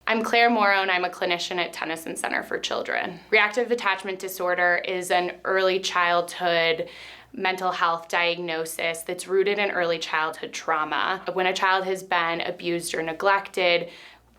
I'm Claire Morrow, and I'm a clinician at Tennyson Center for Children. Reactive attachment disorder is an early childhood mental health diagnosis that's rooted in early childhood trauma. When a child has been abused or neglected,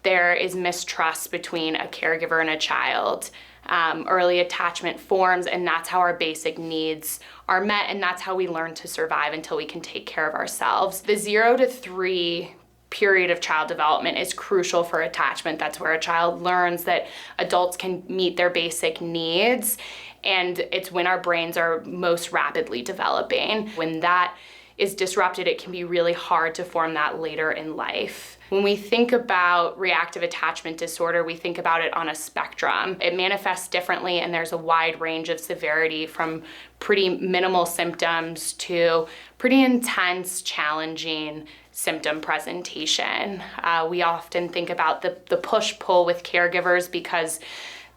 there is mistrust between a caregiver and a child. Early attachment forms, and that's how our basic needs are met, and that's how we learn to survive until we can take care of ourselves. The 0 to 3 period of child development is crucial for attachment. That's where a child learns that adults can meet their basic needs, and it's when our brains are most rapidly developing. When that is disrupted, it can be really hard to form that later in life. When we think about reactive attachment disorder, we think about it on a spectrum. It manifests differently, and there's a wide range of severity from pretty minimal symptoms to pretty intense, challenging symptom presentation. We often think about the push-pull with caregivers because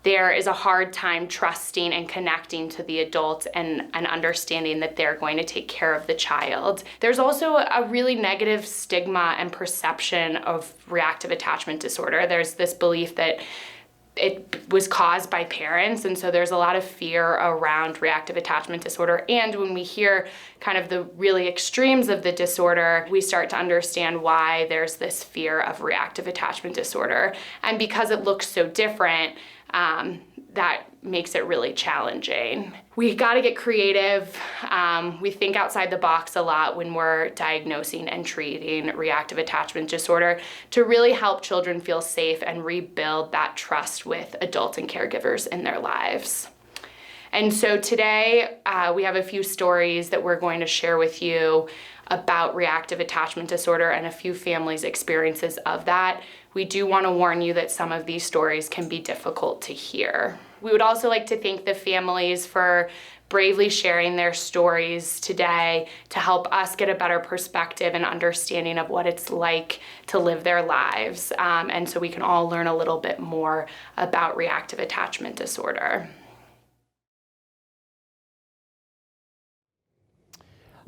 there is a hard time trusting and connecting to the adult and understanding that they're going to take care of the child. There's also a really negative stigma and perception of reactive attachment disorder. There's this belief that it was caused by parents, and so there's a lot of fear around reactive attachment disorder. And when we hear kind of the really extremes of the disorder, we start to understand why there's this fear of reactive attachment disorder. And because it looks so different, that makes it really challenging. We gotta get creative. We think outside the box a lot when we're diagnosing and treating reactive attachment disorder to really help children feel safe and rebuild that trust with adults and caregivers in their lives. And so today, we have a few stories that we're going to share with you about reactive attachment disorder and a few families' experiences of that. We do want to warn you that some of these stories can be difficult to hear. We would also like to thank the families for bravely sharing their stories today to help us get a better perspective and understanding of what it's like to live their lives, and so we can all learn a little bit more about reactive attachment disorder.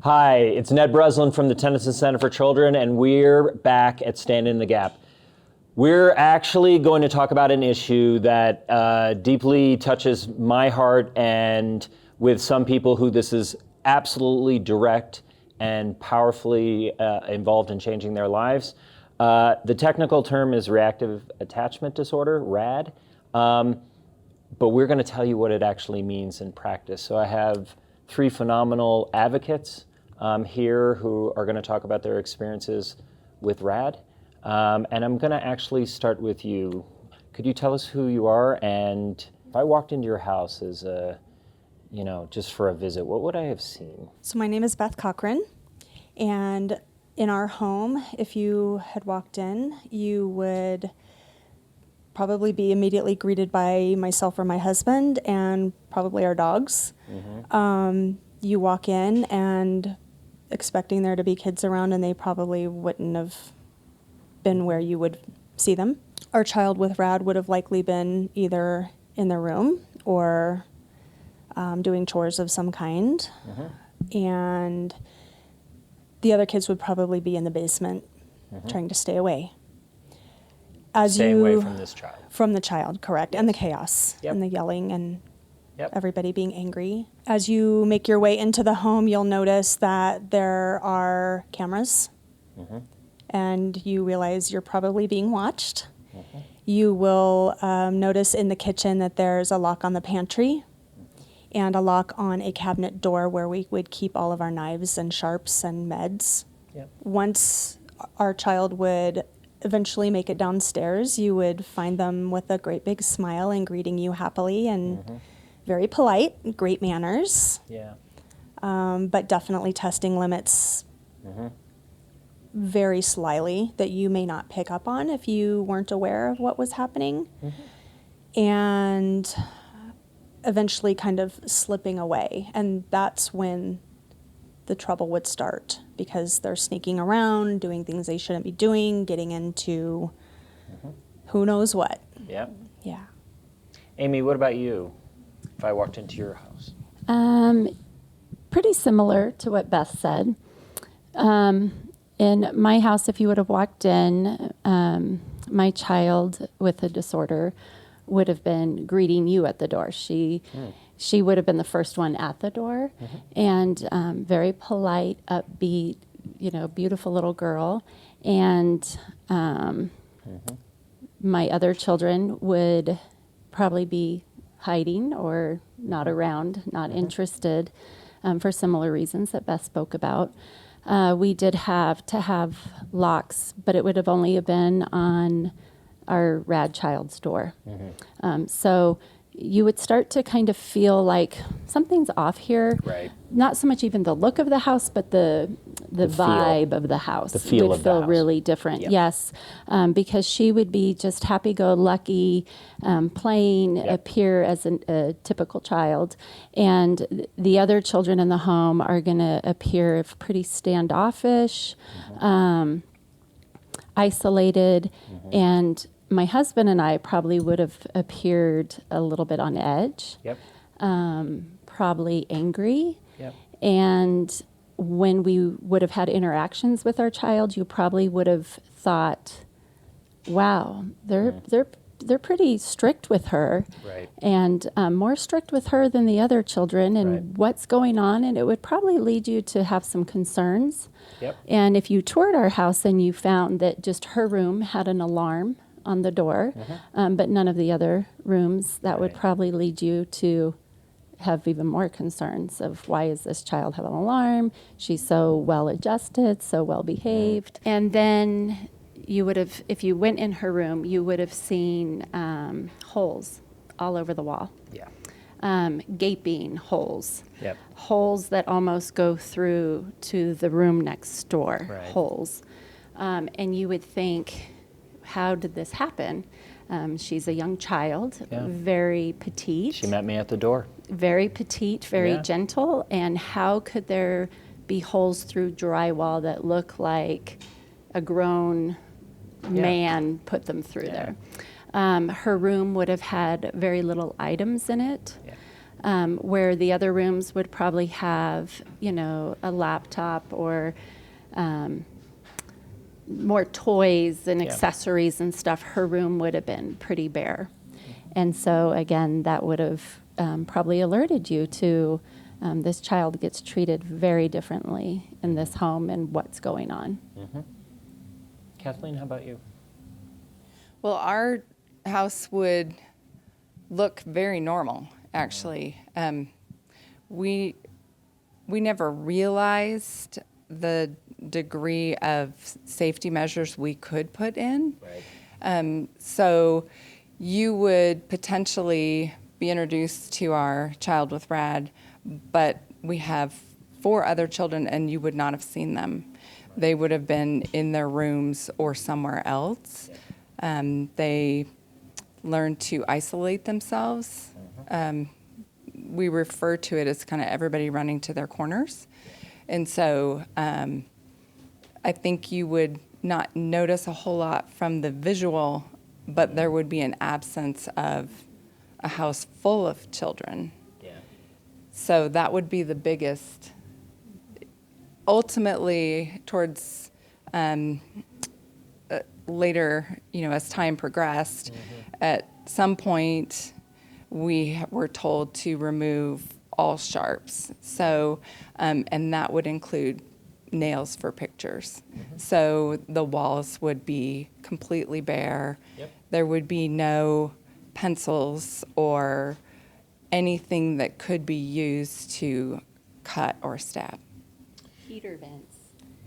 Hi, it's Ned Breslin from the Tennyson Center for Children, and we're back at Stand in the Gap. We're actually going to talk about an issue that deeply touches my heart, and with some people who this is absolutely direct and powerfully involved in changing their lives. The technical term is reactive attachment disorder, RAD, but we're going to tell you what it actually means in practice. So I have 3 phenomenal advocates here who are going to talk about their experiences with RAD. And I'm going to actually start with you. Could you tell us who you are? And if I walked into your house as a, just for a visit, what would I have seen? So my name is Beth Cochran, and in our home, if you had walked in, you would probably be immediately greeted by myself or my husband and probably our dogs. Mm-hmm. You walk in and expecting there to be kids around, and they probably wouldn't have been where you would see them. Our child with RAD would have likely been either in the room or doing chores of some kind. Mm-hmm. And the other kids would probably be in the basement, mm-hmm. trying to stay away. Stay away from this child. From the child, correct. And the chaos, yep. and the yelling, and yep. everybody being angry. As you make your way into the home, you'll notice that there are cameras. Mm-hmm. And you realize you're probably being watched. Mm-hmm. You will notice in the kitchen that there's a lock on the pantry and a lock on a cabinet door where we would keep all of our knives and sharps and meds. Yep. Once our child would eventually make it downstairs, you would find them with a great big smile and greeting you happily and mm-hmm. very polite, great manners. Yeah. But definitely testing limits. Mm-hmm. Very slyly that you may not pick up on if you weren't aware of what was happening. Mm-hmm. And eventually kind of slipping away. And that's when the trouble would start, because they're sneaking around, doing things they shouldn't be doing, getting into mm-hmm. who knows what. Yeah. Yeah. Amy, what about you? If I walked into your house? Pretty similar to what Beth said. In my house, if you would have walked in, my child with a disorder would have been greeting you at the door. She would have been the first one at the door, and very polite, upbeat, beautiful little girl. And my other children would probably be hiding or not around, not interested, for similar reasons that Beth spoke about. We did have to have locks, but it would have only been on our RAD child's door. So you would start to kind of feel like something's off here. Right. Not so much even the look of the house, but the vibe of the house. The feel would of the feel house. really different. Yep. Yes, because she would be just happy-go-lucky, playing, appear as a typical child, and the other children in the home are going to appear pretty standoffish, isolated, and my husband and I probably would have appeared a little bit on edge, Yep. probably angry. Yep. And when we would have had interactions with our child, you probably would have thought, wow, they're pretty strict with her. Right. And more strict with her than the other children, and Right. what's going on. And it would probably lead you to have some concerns. Yep. And if you toured our house and you found that just her room had an alarm on the door, but none of the other rooms, that would Right. probably lead you to have even more concerns of why is this child have an alarm? She's so well adjusted, so well behaved. And then you would have, if you went in her room, you would have seen holes all over the wall. Yeah. Gaping holes. Yep. Holes that almost go through to the room next door. Right. Holes. And you would think, how did this happen? She's a young child, Yeah. very petite. She met me at the door. Very petite, very Yeah. gentle. And how could there be holes through drywall that look like a grown man put them through there? Her room would have had very little items in it. Yeah. Where the other rooms would probably have, a laptop or more toys and accessories and stuff. Her room would have been pretty bare. And so, again, that would have probably alerted you to this child gets treated very differently in this home and what's going on. Kathleen, how about you? Well, our house would look very normal, actually. We never realized the degree of safety measures we could put in. Right. So you would potentially be introduced to our child with RAD, but we have 4 other children and you would not have seen them. They would have been in their rooms or somewhere else. They learned to isolate themselves. We refer to it as kind of everybody running to their corners. And so I think you would not notice a whole lot from the visual, but there would be an absence of a house full of children. Yeah. So that would be the biggest. Ultimately, towards later, as time progressed, at some point we were told to remove all sharps. So, and that would include nails for pictures. So the walls would be completely bare. Yep. There would be no pencils or anything that could be used to cut or stab. Heater vents.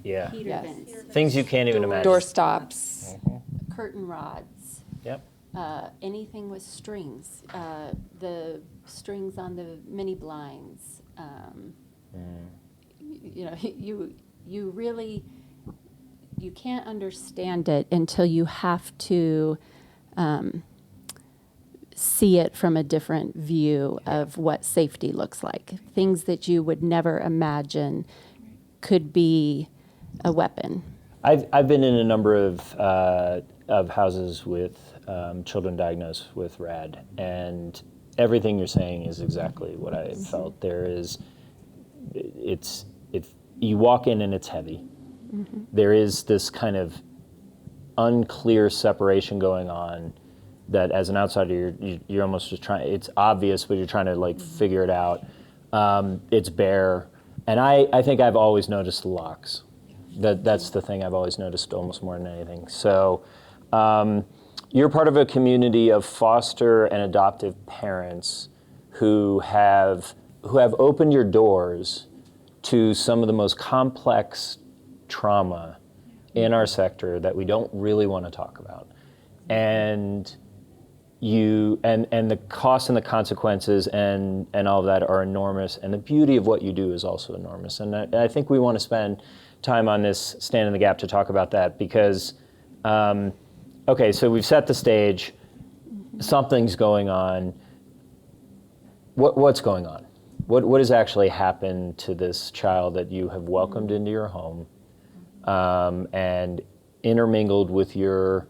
Yeah. Heater Yes. vents. Things you can't even imagine. Door stops. Curtain rods. Yep. Anything with strings. The strings on the mini blinds. You really, you can't understand it until you have to see it from a different view of what safety looks like. Things that you would never imagine could be a weapon. I've been in a number of houses with children diagnosed with RAD, and everything you're saying is exactly what I felt. You walk in and it's heavy. There is this kind of unclear separation going on that as an outsider you're almost just trying, it's obvious, but you're trying to like figure it out. It's bare. And I think I've always noticed the locks. That's the thing I've always noticed almost more than anything. So you're part of a community of foster and adoptive parents who have opened your doors to some of the most complex trauma in our sector that we don't really want to talk about. And the costs and the consequences and all of that are enormous, and the beauty of what you do is also enormous. And I think we want to spend time on this Stand in the Gap to talk about that because, okay, so we've set the stage, something's going on. What's going on? What has actually happened to this child that you have welcomed into your home and intermingled with your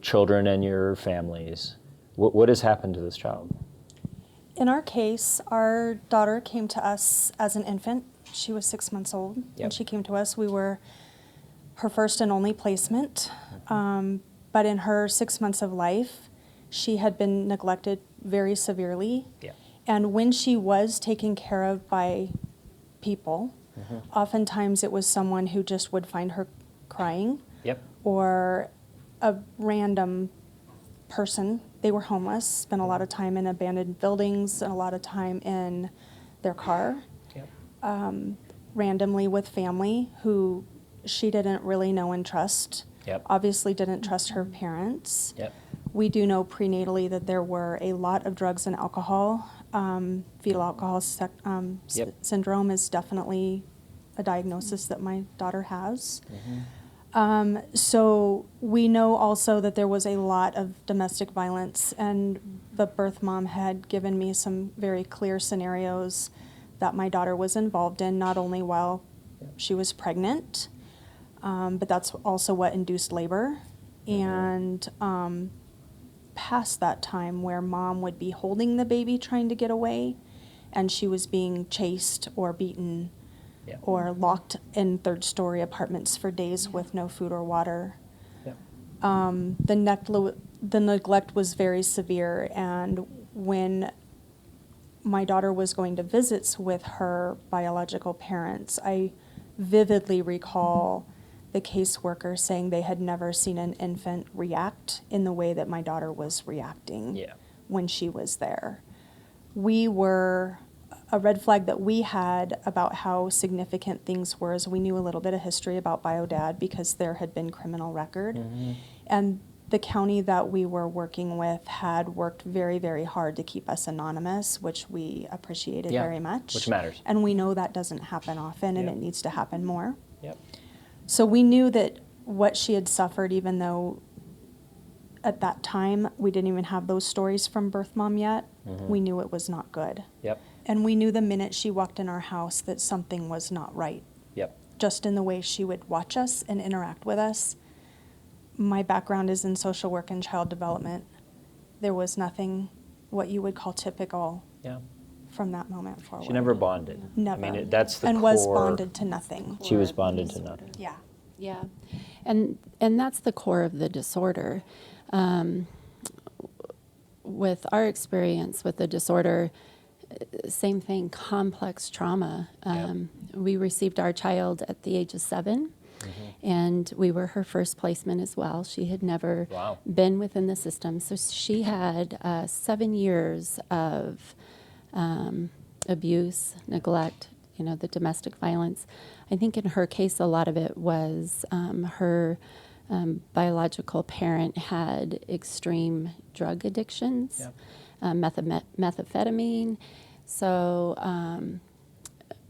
children and your families? What has happened to this child? In our case, our daughter came to us as an infant. She was 6 months old when she came to us. We were her first and only placement. But in her 6 months of life, she had been neglected very severely. Yeah. And when she was taken care of by people, oftentimes it was someone who just would find her crying. Yep. Or a random person. They were homeless, spent a lot of time in abandoned buildings and a lot of time in their car. Yep. Randomly with family who she didn't really know and trust. Yep. Obviously didn't trust her parents. Yep. We do know prenatally that there were a lot of drugs and alcohol. Fetal alcohol syndrome is definitely a diagnosis that my daughter has. So we know also that there was a lot of domestic violence, and the birth mom had given me some very clear scenarios that my daughter was involved in, not only while she was pregnant, but that's also what induced labor. And past that time where mom would be holding the baby trying to get away, and she was being chased or beaten or locked in third-story apartments for days with no food or water. The neglect was very severe, and when my daughter was going to visits with her biological parents, I vividly recall the caseworker saying they had never seen an infant react in the way that my daughter was reacting when she was there. A red flag that we had about how significant things were is we knew a little bit of history about BioDad because there had been criminal record. And the county that we were working with had worked very, very hard to keep us anonymous, which we appreciated very much. Which matters. And we know that doesn't happen often, and it needs to happen more. So we knew that what she had suffered, even though at that time we didn't even have those stories from birth mom yet, we knew it was not good. And we knew the minute she walked in our house that something was not right. Just in the way she would watch us and interact with us. My background is in social work and child development. There was nothing what you would call typical from that moment forward. She never bonded. Never. I mean, that's the and core. was bonded to nothing. She was bonded to nothing. Yeah, and that's the core of the disorder. With our experience with the disorder, same thing, complex trauma. We received our child at the age of 7, and we were her first placement as well. She had never been within the system, so she had 7 years of abuse, neglect, the domestic violence. I think in her case, a lot of it was her biological parent had extreme drug addictions, methamphetamine. So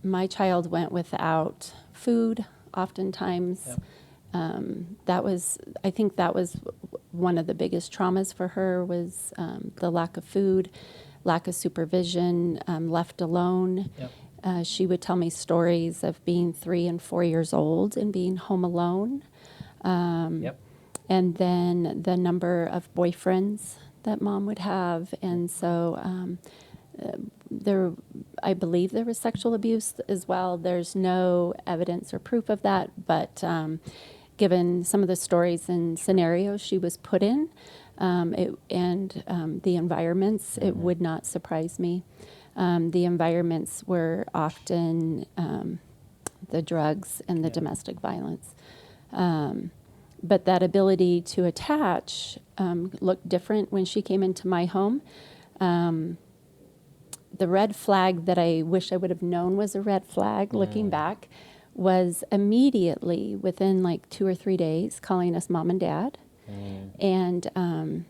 my child went without food oftentimes. I think that was one of the biggest traumas for her was the lack of food, lack of supervision, left alone. She would tell me stories of being 3 and 4 years old and being home alone. And then the number of boyfriends that mom would have. And so I believe there was sexual abuse as well. There's no evidence or proof of that, but given some of the stories and scenarios she was put in, the environments, it would not surprise me. The environments were often the drugs and the domestic violence. But that ability to attach looked different when she came into my home. The red flag that I wish I would have known was a red flag, looking back, was immediately within like 2 or 3 days calling us mom and dad, and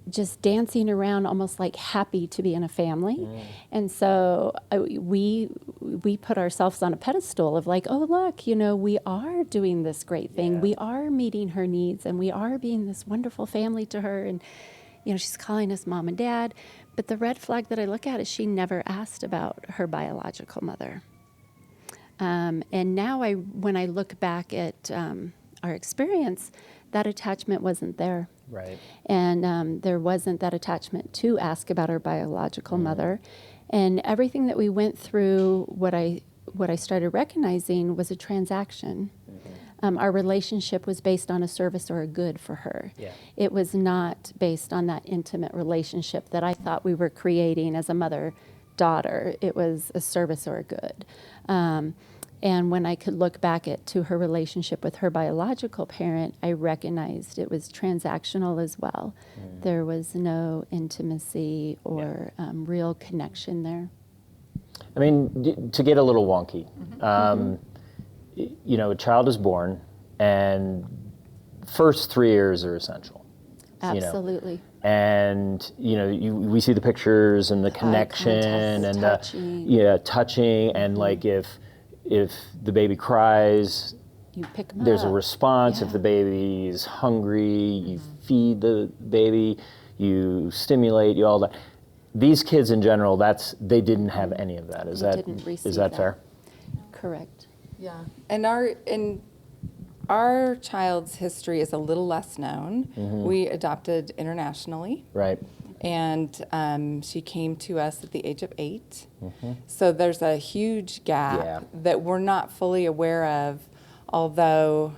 just dancing around almost like happy to be in a family. And so we put ourselves on a pedestal of like, oh, look, we are doing this great thing. Yeah. We are meeting her needs, and we are being this wonderful family to her. And, she's calling us mom and dad. But the red flag that I look at is she never asked about her biological mother. And now when I look back at our experience, that attachment wasn't there. Right. And there wasn't that attachment to ask about our biological mother. And everything that we went through, what I started recognizing was a transaction. Our relationship was based on a service or a good for her. Yeah. It was not based on that intimate relationship that I thought we were creating as a mother-daughter. It was a service or a good. And when I could look back to her relationship with her biological parent, I recognized it was transactional as well. There was no intimacy or real connection there. I mean, to get a little wonky, a child is born, and first 3 years are essential. Absolutely. And we see the pictures and the connection and touching. Touching, and like if the baby cries, You pick them there's up. a response. Yeah. If the baby's hungry, you feed the baby, you stimulate, you all that. These kids in general, they didn't have any of that. They didn't receive is that that. fair? Correct. Yeah. And our child's history is a little less known. We adopted internationally. Right. And she came to us at the age of 8. So there's a huge gap that we're not fully aware of, although,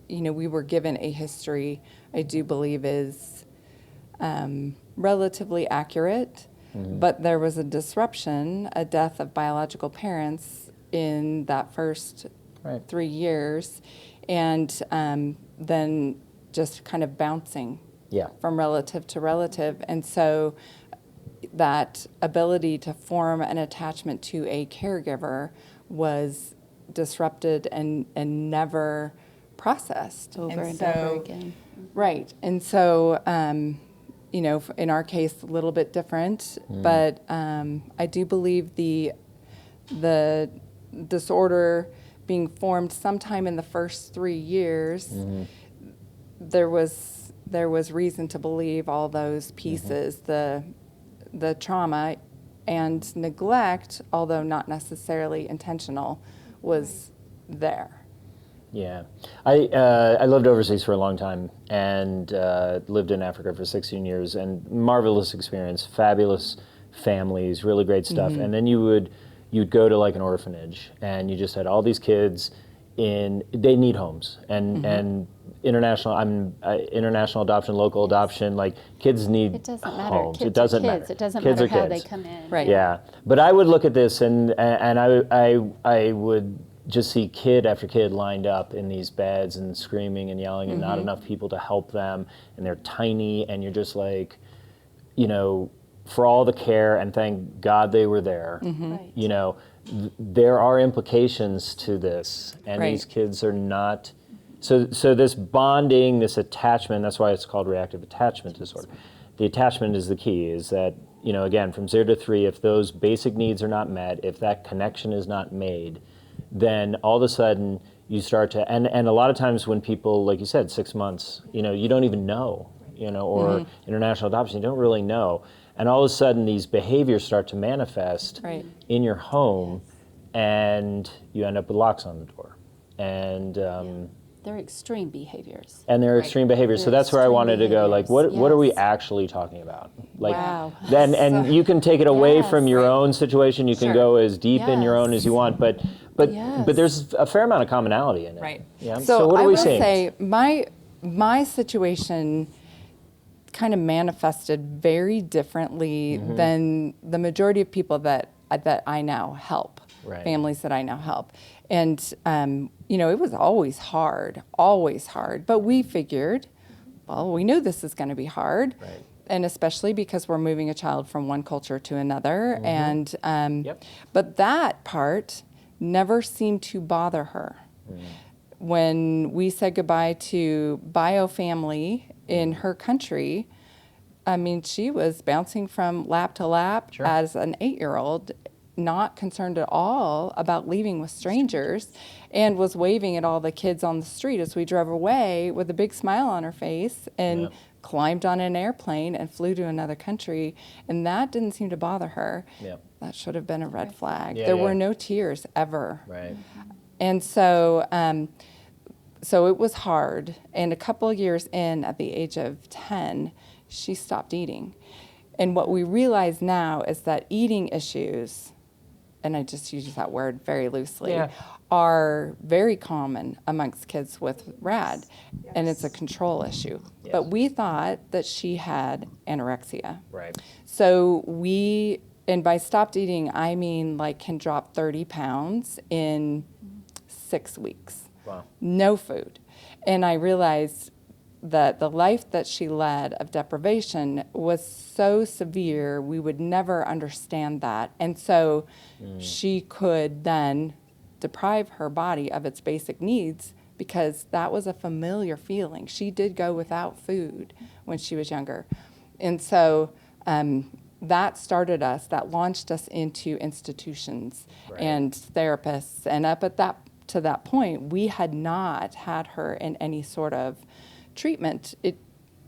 we were given a history I do believe is relatively accurate. But there was a disruption, a death of biological parents in that first 3 years, and then just kind of bouncing from relative to relative. And so that ability to form an attachment to a caregiver was disrupted and never processed. Over and over again. Right. And so, in our case, a little bit different, but I do believe the disorder being formed sometime in the first 3 years, there was reason to believe all those pieces, the trauma and neglect, although not necessarily intentional, was there. Yeah, I lived overseas for a long time and lived in Africa for 16 years, and marvelous experience, fabulous families, really great stuff. And then you'd go to like an orphanage, and you just had all these kids they need homes, and international adoption, local adoption, like kids need It doesn't matter. homes. Kids It doesn't are matter. kids. It doesn't Kids matter are how they kids. come in. Right. Yeah, but I would look at this and I would just see kid after kid lined up in these beds and screaming and yelling, and not enough people to help them, and they're tiny, and you're just like, for all the care, and thank God they were there. Right. There are implications to this, and Right. these kids are not. So this bonding, this attachment, that's why it's called reactive attachment disorder. The attachment is the key, is that, again, from 0 to 3, if those basic needs are not met, if that connection is not made, then all of a sudden you start to, and a lot of times when people, like you said, 6 months, you don't even know, or international adoption, you don't really know. And all of a sudden these behaviors start to manifest Right. in your home, and you end up with locks on the door. And They're extreme behaviors. they're extreme behaviors. So They're that's where I wanted to go. Like, extreme what are we behaviors, yes. actually talking about? Like, Wow. then, and you can take it away Yes. from your own situation. You can Sure. go as deep in your own as you Yes. want. But Yes. but there's a fair amount of commonality in it. Right. Yeah. So, what are I we will seeing? say my situation kind of manifested very differently than the majority of people that I now help, Right. families that I now help. And it was always hard, but we figured, well, we knew this is going to be hard. Right. And especially because we're moving a child from one culture to another. And Yep. but that part never seemed to bother her. When we said goodbye to bio family in her country, I mean, she was bouncing from lap to lap Sure. as an 8-year-old, not concerned at all about leaving with strangers, and was waving at all the kids on the street as we drove away with a big smile on her face, and Yep. climbed on an airplane and flew to another country. And that didn't seem to bother her. Yep. That should have been a red flag. Yeah, There yeah. were no tears ever. Right. And so, so it was hard. And a couple of years in, at the age of 10, she stopped eating. And what we realize now is that eating issues, and I just use that word very loosely, Yeah. are very common amongst kids with RAD, and it's a control issue. Yes. But we thought that she had anorexia. Right. So and by stopped eating, I mean like can drop 30 pounds in 6 weeks. Wow. No food. And I realized that the life that she led of deprivation was so severe, we would never understand that. And so she could then deprive her body of its basic needs because that was a familiar feeling. She did go without food when she was younger. And so that launched us into institutions Right. and therapists. And up at to that point, we had not had her in any sort of treatment.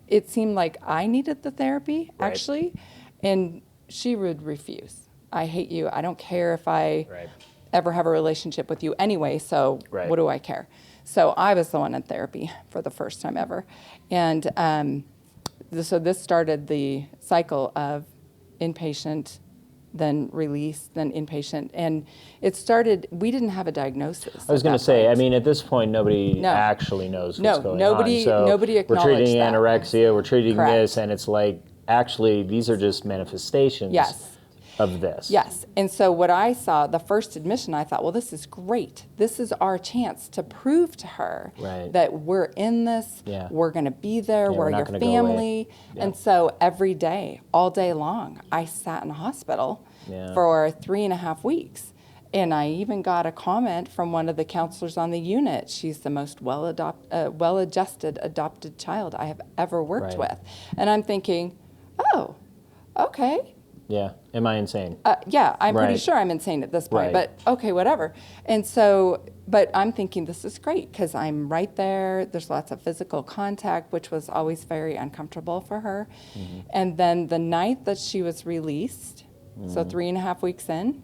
It seemed like I needed the therapy, Right. actually, and she would refuse. I hate you. I don't care if I Right. ever have a relationship with you anyway, so Right. what do I care? So I was the one in therapy for the first time ever. And so this started the cycle of inpatient, then release, then inpatient. And it started, we didn't have a diagnosis. I was at going that to say, point. I mean, at this point, nobody No. actually knows No, what's going nobody- on. So nobody we're acknowledged treating that. anorexia, we're treating Correct. this, and it's like, actually, these are just manifestations Yes. of this. Yes. And so what I saw, the first admission, I thought, well, this is great. This is our chance to prove to her Right. that we're in this, Yeah. we're going to be there, Yeah, we're we're not your gonna go away. family. Yeah. And so every day, all day long, I sat in a hospital Yeah. for 3.5 weeks. And I even got a comment from one of the counselors on the unit. She's the most well-adjusted adopted child I have ever worked Right. with. And I'm thinking, oh, okay. Yeah. Am I insane? Yeah, I'm pretty Right. sure I'm insane at this point, Right. but okay, whatever. And so, but I'm thinking this is great because I'm right there. There's lots of physical contact, which was always very uncomfortable for her. Mm-hmm. And then the night that she was released, so Mm-hmm. 3.5 weeks in,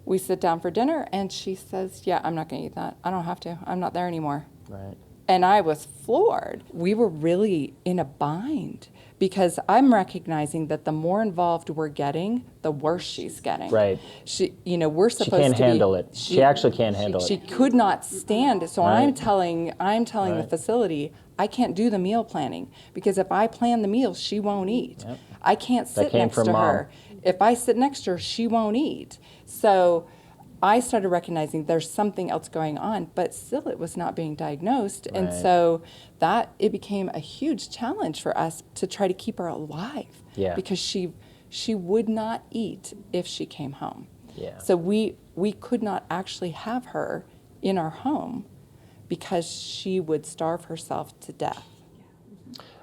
we sit down for dinner and she says, yeah, I'm not going to eat that. I don't have to. I'm not there anymore. Right. And I was floored. We were really in a bind because I'm recognizing that the more involved we're getting, the worse she's getting. Right. We're supposed to can't be- handle it. She actually can't handle it. She could not stand it. So Right. I'm telling the Right. facility, I can't do the meal planning because if I plan the meals, she won't eat. Yep. I can't sit came next from to Mom. her. If I sit next to her, she won't eat. So I started recognizing there's something else going on, but still it was not being diagnosed. And Right. so it became a huge challenge for us to try to keep her alive. Yeah. Because she would not eat if she came home. Yeah. So we could not actually have her in our home because she would starve herself to death.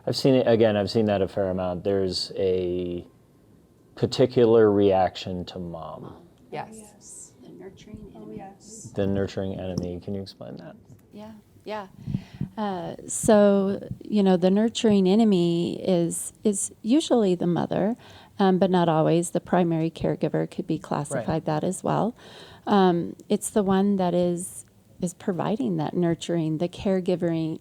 I've seen it again. I've seen that a fair amount. There's a particular reaction to mom, Yes. The nurturing enemy. the nurturing enemy. Can you explain that? Yeah. So, the nurturing enemy is usually the mother, but not always. The primary caregiver could be classified that as well. It's the one that is providing that nurturing, the caregiving,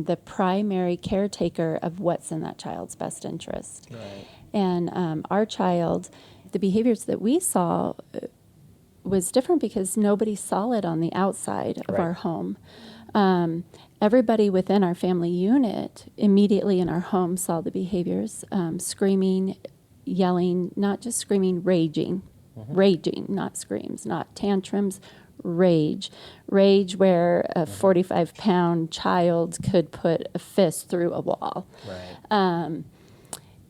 the primary caretaker of what's in that child's best interest. Right. And our child, the behaviors that we saw was different because nobody saw it on the outside of Right. our home. Everybody within our family unit immediately in our home saw the behaviors, screaming, yelling, not just screaming, raging, raging, not screams, not tantrums, rage. Rage where a 45-pound child could put a fist through a wall. Right.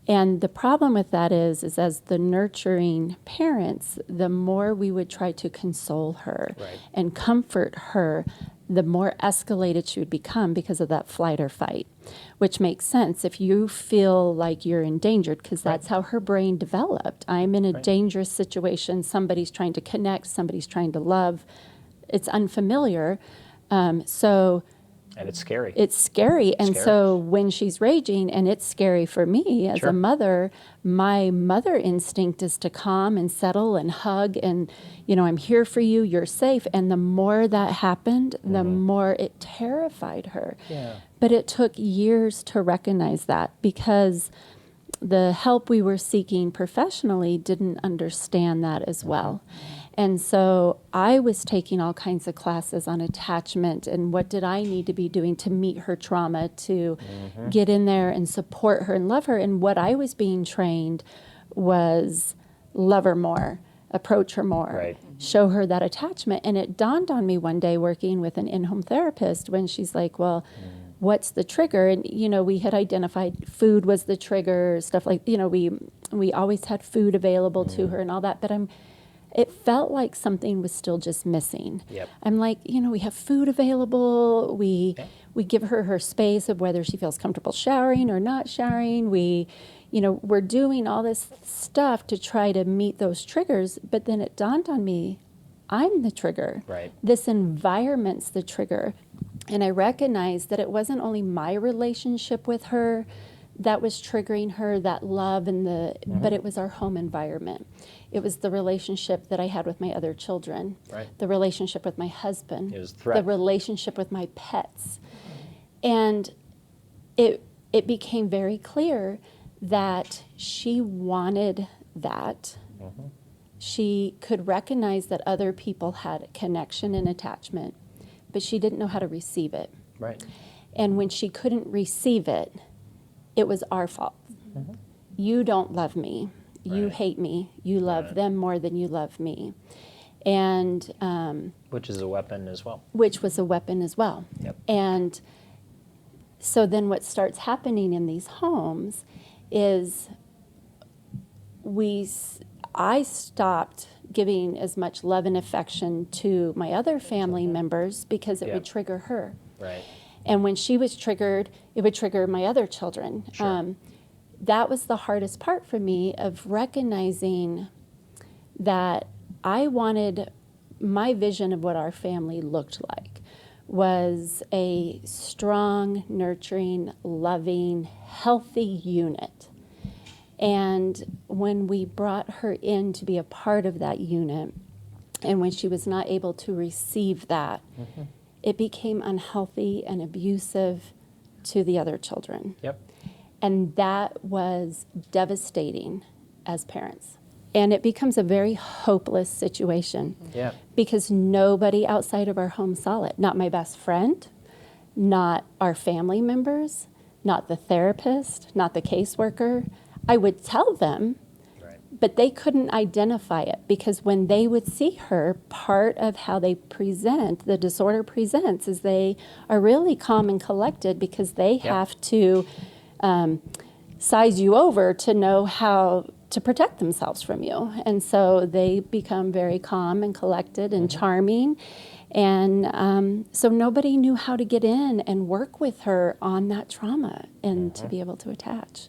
And the problem with that is as the nurturing parents, the more we would try to console her Right. and comfort her, the more escalated she would become because of that flight or fight, which makes sense if you feel like you're endangered, because that's how her brain developed. I'm in a dangerous situation. Somebody's trying to connect. Somebody's trying to love. It's unfamiliar. And it's scary. It's scary. And Scary. so when she's raging, and it's scary for me as Sure. a mother, my mother instinct is to calm and settle and hug and, I'm here for you, you're safe. And the more that happened, the more it terrified her. Yeah. But it took years to recognize that because the help we were seeking professionally didn't understand that as well. And so I was taking all kinds of classes on attachment and what did I need to be doing to meet her trauma, to get in there and support her and love her. And what I was being trained was love her more, approach her more, Right. show her that attachment. And it dawned on me one day working with an in-home therapist when she's like, well, what's the trigger? And, we had identified food was the trigger, stuff like, we always had food available to her and all that. But it felt like something was still just missing. Yep. I'm like, we have food available. We give her space of whether she feels comfortable showering or not showering. We're doing all this stuff to try to meet those triggers. But then it dawned on me, I'm the trigger. Right. This environment's the trigger. And I recognized that it wasn't only my relationship with her that was triggering her, that love but it was our home environment. It was the relationship that I had with my other children, Right. the relationship with my husband, It was a threat. the relationship with my pets. And it became very clear that she wanted that. She could recognize that other people had connection and attachment, but she didn't know how to receive it. Right. And when she couldn't receive it, it was our fault. You don't love me. You Right. hate me. You love Right. them more than you love me. And Which is a weapon as well. which was a weapon as well. Yep. And so then what starts happening in these homes is I stopped giving as much love and affection to my other family members because it Yeah. would trigger her. Right. And when she was triggered, it would trigger my other children. Sure. That was the hardest part for me of recognizing that I wanted my vision of what our family looked like was a strong, nurturing, loving, healthy unit. And when we brought her in to be a part of that unit, and when she was not able to receive that, it became unhealthy and abusive to the other children. Yep. And that was devastating as parents. And it becomes a very hopeless situation Yeah. because nobody outside of our home saw it. Not my best friend, not our family members, not the therapist, not the caseworker. I would tell them, Right. but they couldn't identify it because when they would see her, part of how they present, the disorder presents, is they are really calm and collected because they have to size you over to know how to protect themselves from you. And so they become very calm and collected and charming. And so nobody knew how to get in and work with her on that trauma and to be able to attach.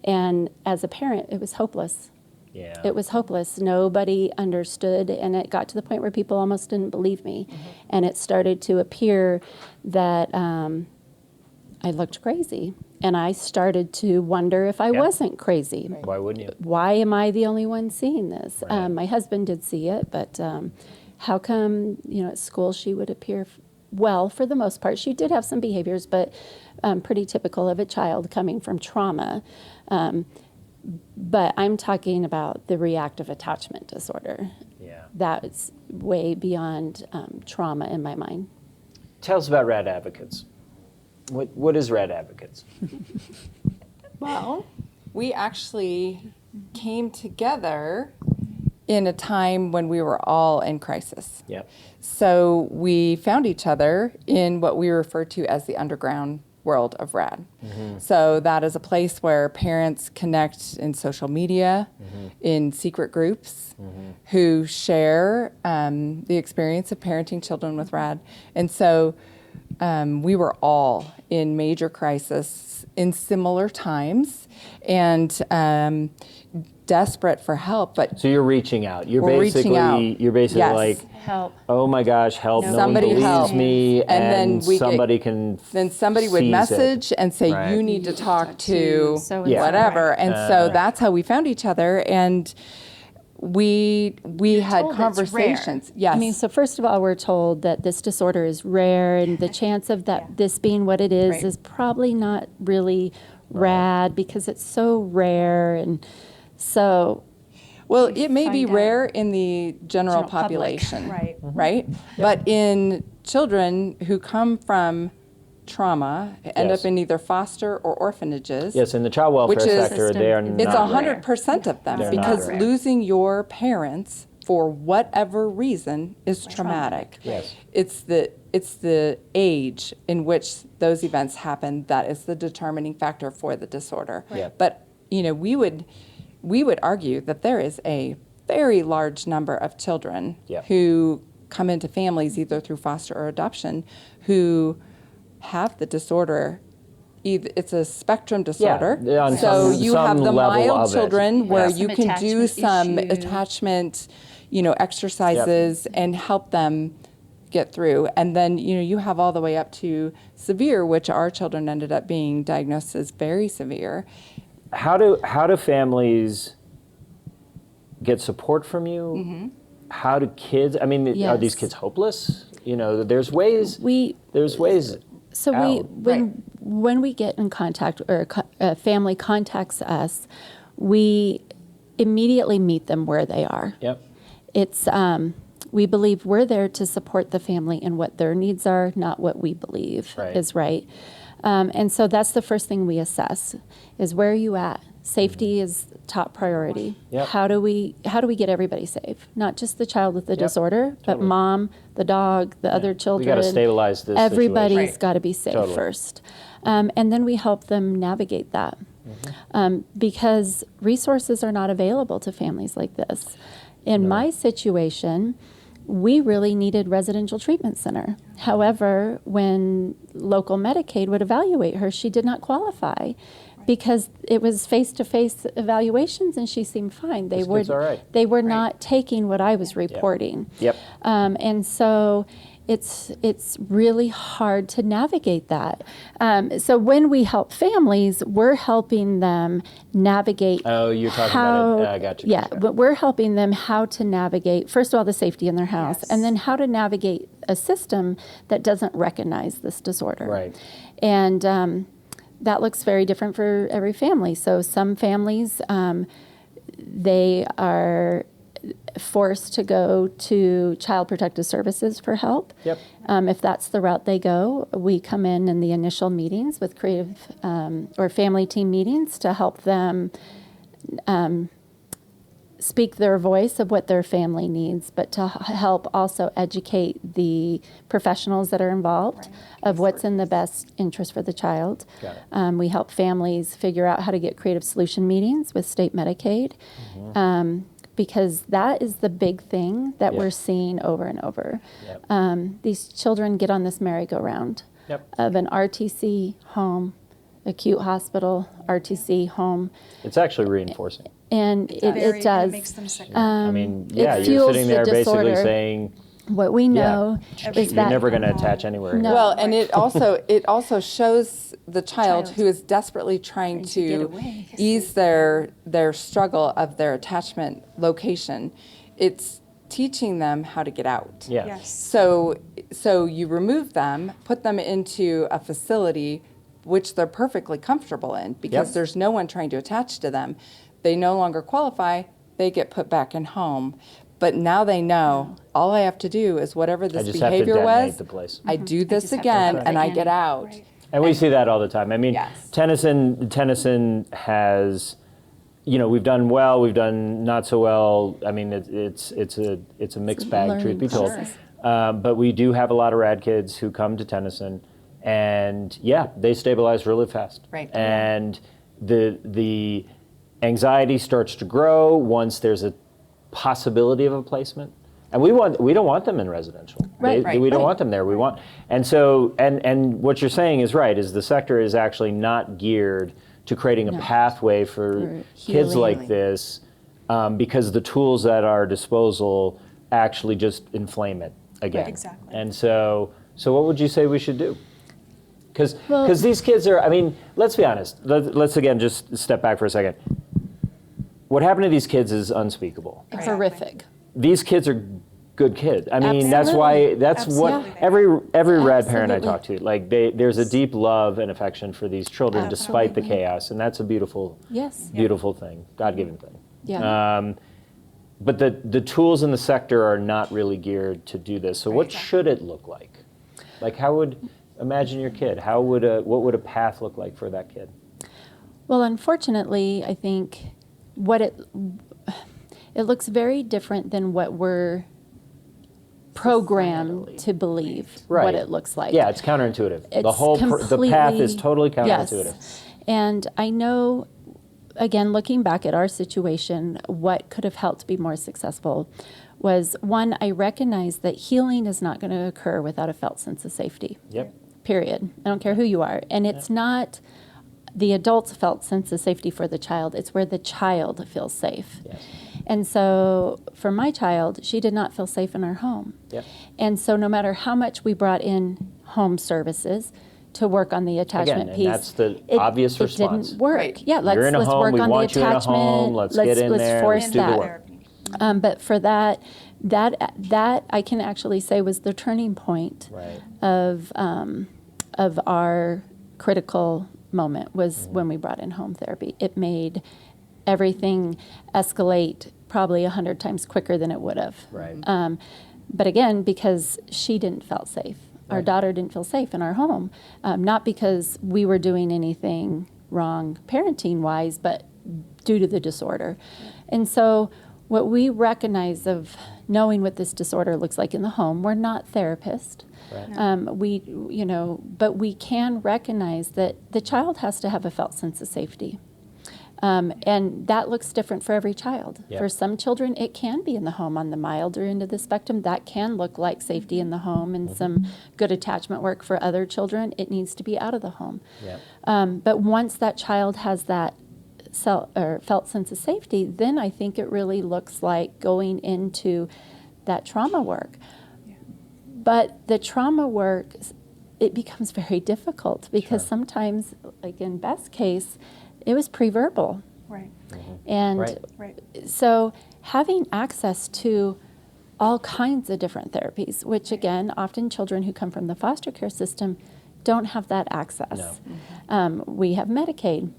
And as a parent, it was hopeless. Yeah. It was hopeless. Nobody understood, and it got to the point where people almost didn't believe me. And it started to appear that I looked crazy. And I started to wonder if I wasn't crazy. Why wouldn't you? Why am I the only one seeing this? Right. My husband did see it, but how come, at school she would appear well for the most part? She did have some behaviors, but pretty typical of a child coming from trauma. But I'm talking about the reactive attachment disorder. Yeah. that's way beyond trauma in my mind. Tell us about RAD Advocates. What is RAD Advocates? Well, we actually came together in a time when we were all in crisis. Yep. So we found each other in what we refer to as the underground world of RAD. So that is a place where parents connect in social media, in secret groups, who share the experience of parenting children with RAD. And so we were all in major crisis in similar times and desperate for help. But So you're reaching out. You're We're reaching out. basically Yes. like, Help. oh my gosh, help! No Somebody one believes help. me, And then we somebody can. then somebody would seize it. message and say, Right. you need to talk to so-and-so. whatever. And so that's how we found each other. And we had told it's conversations. Yes. I mean, so first of all, we're told that this disorder is rare, and the chance of that this being what it Right. is probably not really RAD because it's so rare, and so Well, it may be find out. rare in the general General public, population, right. right? But in children who come from trauma, end Yes. up in either foster or orphanages. Yes, in the child welfare Which is- sector, they are It's It's not 100% of them They're not because rare. losing your parents for whatever reason is traumatic. Yes. It's the age in which those events happen that is the determining factor for the disorder. Yeah. But we would argue that there is a very large number of children Yeah. who come into families either through foster or adoption who have the disorder. It's a spectrum disorder. Yeah, on so some- you some have the level of mild it. children where Yeah. you Some can do attachment some issue. attachment, exercises and help them get through. And then, you have all the way up to severe, which our children ended up being diagnosed as very severe. How do families get support from you? How do kids? I mean, are these Yes. kids hopeless? There's ways. we There's ways. So out. when we get in contact or a family contacts us, we immediately meet them where they are. Yep. It's we believe we're there to support the family in what their needs are, not what we believe Right. is right. And so that's the first thing we assess: is where are you at? Safety is top priority. Yep. How do we get everybody safe? Not just the child with the disorder, but Totally. mom, the dog, the other children. We got to stabilize this Everybody's situation. got to be safe Totally. first. And then we help them navigate that. Because resources are not available to families like this. In my situation, we really needed residential treatment center. However, when local Medicaid would evaluate her, she did not qualify because it was face-to-face evaluations and she seemed fine. This kid's all right. They were not taking what I was reporting. Yep. And so it's really hard to navigate that. So when we help families, we're helping them navigate. Oh, you're talking how, about it. I got you. Yeah, but we're helping them how to navigate, first of all, the safety in their house, and then how to navigate a system that doesn't recognize this disorder. Right. And that looks very different for every family. So some families, they are forced to go to Child Protective Services for help. Yep. If that's the route they go, we come in the initial meetings with creative or family team meetings to help them speak their voice of what their family needs, but to help also educate the professionals that are involved of what's in the best interest for the child. Got it. We help families figure out how to get creative solution meetings with state Medicaid. Because that is the big thing that we're seeing over and over. Yep. These children get on this merry-go-round Yep. of an RTC home, acute hospital, RTC home, It's actually reinforcing. and it does. It makes them sick. I mean, yeah, it you're fuels sitting the there basically disorder. saying, What we know you're is that never going to attach anywhere. No. Well, and it also shows the child who is desperately trying to get to away. ease their struggle of their attachment location. It's teaching them how to get out. Yeah. Yes. So you remove them, put them into a facility which they're perfectly comfortable in because Yep. there's no one trying to attach to them. They no longer qualify, they get put back in home. But now they know all I have to do is whatever I this just have to behavior detonate was, the place. I do this just have to again put and it I in. get out. Right. And we see that all the time. I mean, Yes. Tennyson has, we've done well, we've done not so well. I mean, it's a mixed bag, truth learning be told. process. But we do have a lot of RAD kids who come to Tennyson, and they stabilize really fast. Right. And the anxiety starts to grow once there's a possibility of a placement. And we don't want them in residential. Right, We don't right. want them there. We want, and so, and what you're saying is right, is the sector is actually not geared to creating a pathway for kids healing. like this, because the tools at our disposal actually just inflame it again. Exactly. And so what would you say we should do? Because Well- these kids are, I mean, let's be honest. Let's again just step back for a second. What happened to these kids is unspeakable. It's horrific. These kids are good kids. I mean, that's what Absolutely. every RAD parent I Absolutely. talk to, like there's a deep love and affection for these children despite the chaos, and that's a beautiful, Yes. beautiful thing, God-given thing. Yeah. But the tools in the sector are not really geared to do this. So what should it look like? Like imagine your kid. What would a path look like for that kid? Well, unfortunately, I think it looks very different than what we're programmed to believe Right. what it looks like. Yeah, it's counterintuitive. The It's whole the path is completely- totally counterintuitive. Yes. And I know, again, looking back at our situation, what could have helped be more successful was, one, I recognize that healing is not going to occur without a felt sense of safety. Yep. Period. I don't care who you are. And it's not the adult's felt sense of safety for the child, it's where the child feels safe. Yes. And so for my child, she did not feel safe in our home. Yep. And so no matter how much we brought in home services to work on the attachment Again, and piece, that's the obvious response. It didn't work. Right. Yeah, let's You're in a let's home, work we on the want you in a attachment. home, let's get in there, force let's do the that. work. But for that I can actually say was the turning point Right. of our critical moment was when we brought in home therapy. It made everything escalate probably 100 times quicker than it would have. Right. But again, because she didn't feel safe. Our Right. daughter didn't feel safe in our home. Not because we were doing anything wrong parenting-wise, but due to the disorder. And so what we recognize of knowing what this disorder looks like in the home, we're not therapists. Right. But we can recognize that the child has to have a felt sense of safety. And that looks different for every child. Yep. For some children, it can be in the home on the milder end of the spectrum. That can look like safety in the home and some good attachment work. For other children, it needs to be out of the home. Yep. But once that child has that felt sense of safety, then I think it really looks like going into that trauma work. But the trauma work, it becomes very difficult because sometimes, like in Beth's case, it was pre-verbal. Right. And Right. Right. so having access to all kinds of different therapies, which again, often children who come from the foster care system don't have that access. No. We have Medicaid,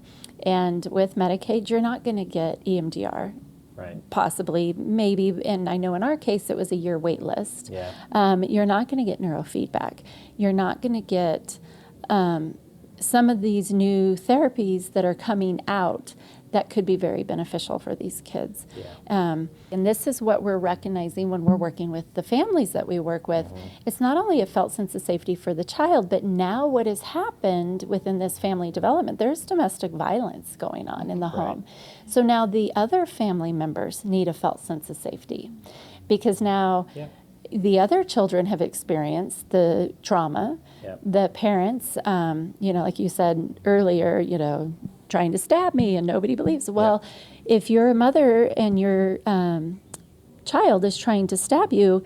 and with Medicaid, you're not going to get EMDR. Right. Possibly, maybe, and I know in our case it was a year wait list. Yeah. You're not going to get neurofeedback. You're not going to get some of these new therapies that are coming out that could be very beneficial for these kids. Yeah. And this is what we're recognizing when we're working with the families that we work with. It's not only a felt sense of safety for the child, but now what has happened within this family development, there's domestic violence going on in the home. So now the other family members need a felt sense of safety because now Yeah. the other children have experienced the trauma. Yep. The parents, like you said earlier, trying to stab me and nobody believes. Well, if you're a mother and your child is trying to stab you,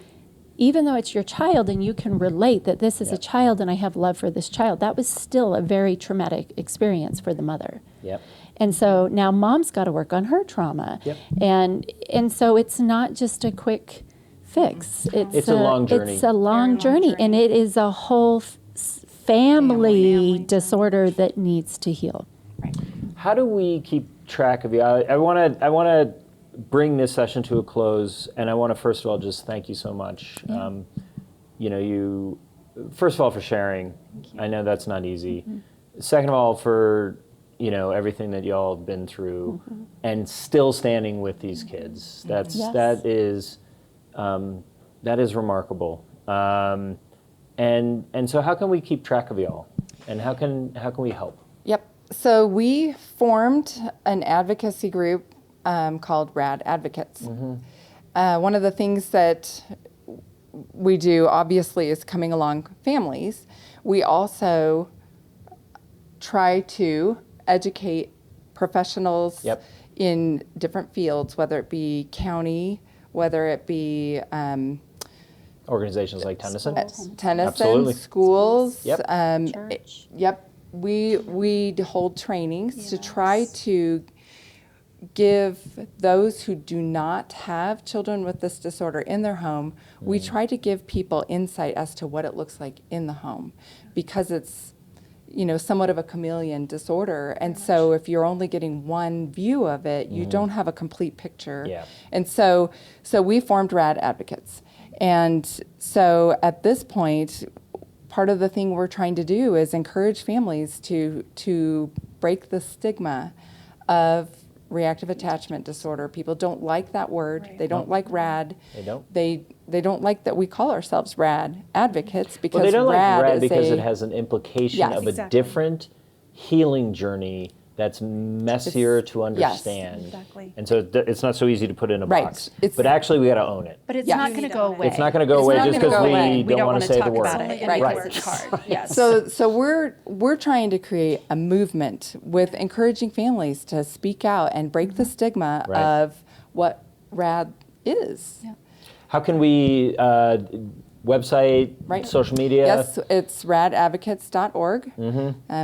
even though it's your child and you can relate that this is a Yep. child and I have love for this child, that was still a very traumatic experience for the mother. Yep. And so now mom's got to work on her trauma. Yep. And so it's not just a quick fix. It's a long journey. It's a long long journey, and journey. it is a whole family disorder that needs to heal. Right. How do we keep track of you? I want to bring this session to a close, and I want to first of all just thank you so much. You first of all for sharing. I know that's not easy. Second of all for everything that y'all have been through, and still standing with these kids. That is remarkable. And so how can we keep track of y'all, and how can we help? Yep. So we formed an advocacy group called RAD Advocates. One of the things that we do, obviously, is coming along families. We also try to educate professionals in different fields, whether it be county, whether it be Organizations like Tennyson? Tennyson, schools. Church. We hold trainings to try to give those who do not have children with this disorder in their home, we try to give people insight as to what it looks like in the home, because it's somewhat of a chameleon disorder. And so if you're only getting one view of it, you don't have a complete picture. Yeah. And so we formed RAD Advocates. And so at this point, part of the thing we're trying to do is encourage families to break the stigma of reactive attachment disorder. People don't like that word. Right. They don't like RAD. They don't. They don't like that we call ourselves RAD advocates, because Well, they don't RAD like RAD is because it has an implication Yes. of a Exactly. different healing journey that's messier to understand. Exactly. And so it's not so easy to put in a Right. box. It's- But actually, we got to own it. But it's Yes. not You going to need go to own it. away. It's not going to go It's away not just gonna because go away. we don't want to say the talk word. about it. Only Right. gonna Because it's hard. Yes. So we're trying to create a movement with encouraging families to speak out and break the stigma Right. of what RAD is. Yeah. How can we, website, Right. social media? Yes, it's radadvocates.org.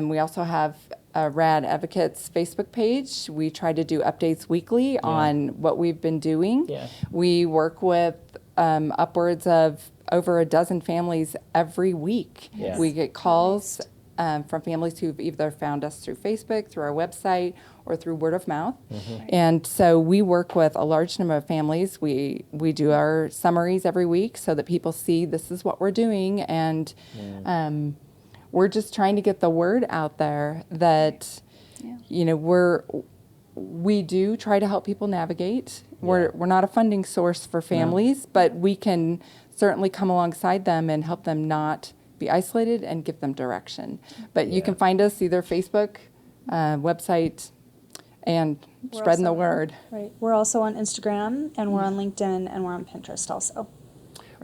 We also have a RAD Advocates Facebook page. We try to do updates weekly on what we've been doing. Yeah. We work with upwards of over a dozen families every week. Yeah. We get calls from families who've either found us through Facebook, through our website, or through word of mouth. And so we work with a large number of families. We do our summaries every week so that people see this is what we're doing, and we're just trying to get the word out there that we do try to help people navigate. We're not a funding source for families, but we can certainly come alongside them and help them not be isolated and give them direction. But you can find us either Facebook, website, and We're spreading the also- word. Right. We're also on Instagram, and we're on LinkedIn, and we're on Pinterest also.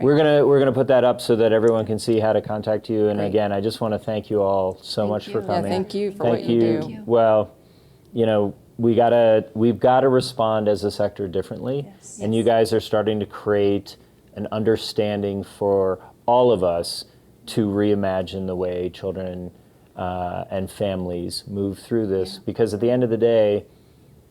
We're gonna put that up so that everyone can see how to contact you. And Great. again, I just want to thank you all so much for you. Yeah, coming. thank you for Thank what you do. Thank you. Well, we've got to respond as a sector differently, Yes. and you guys are starting to create an understanding for all of us to reimagine the way children and families move through this. Because at the end of the day,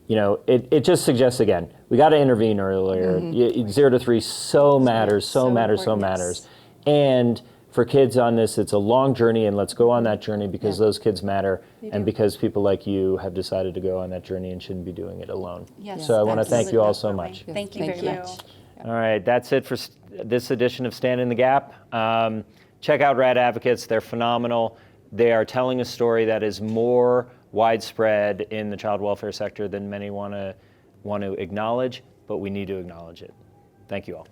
it just suggests again, we got to intervene earlier. 0 to 3 so matters, so matters, so important, matters. And for kids on this, it's a long journey, and let's go on that journey because those kids matter, and because people like you have decided to go on that journey and shouldn't be doing it alone. Yes, So I want to thank you all so absolutely. much. Thank you Thank very you. much. All right, that's it for this edition of Stand in the Gap. Check out RAD Advocates. They're phenomenal. They are telling a story that is more widespread in the child welfare sector than many want to acknowledge, but we need to acknowledge it. Thank you all.